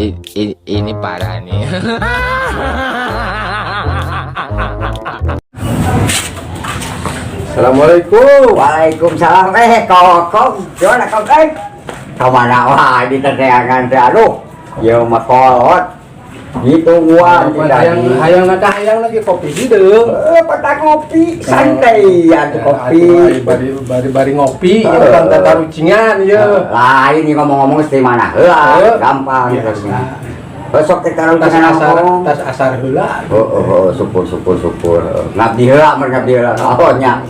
Ini parah nih. Assalamualaikum. Waalaikumsalam. Kokong, gimana kong? Kemana wah di tendangan aduh, ya makolot. Gitu gua Hayang lagi kopi hidup. Patah ngopi, santai ya kopi. Bari ngopi, kan tata rucingan ya. Lain nih ngomong-ngomong di mana? Gampang terusnya. Besok kita tas asar heula. Syukur. Ngabdi heula, ngabdi heula. Ohnya.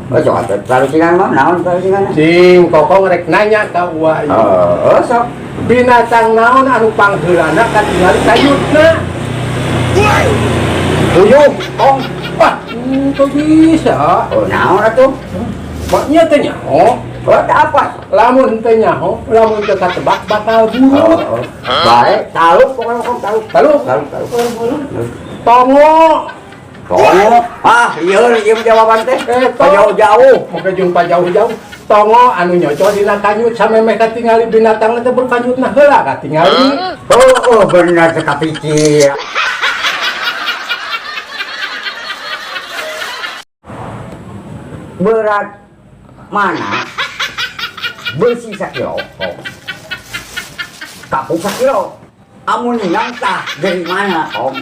Besok atuh tarusingan mah naon tarusingan? Sing kokong rek nanya ka ua ieu. Sok. Binatang naon anu pangheulana katingali kayutna? Puyuh, tong. Wah, itu bisa. Naon atuh? Maknya teh nyaho. Apa? Lamun teh nyaho, lamun teu katebak bakal buruk. Baik, tahu pokoknya kok tahu. Tongo. Iya jawaban teh. Jauh-jauh. Moga jumpa jauh-jauh. Tongo anu nyocok dina kanyut samemeh katingali binatang teh berkanyutna heula katingali. Bener sekapikir. Berat mana? Besi sakilo. Kapuk sakilo. Amun ninang tah dari mana, Om?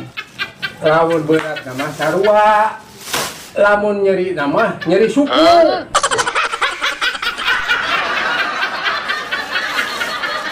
Lamun berat nama sarua. Lamun nyeri nama nyeri suku.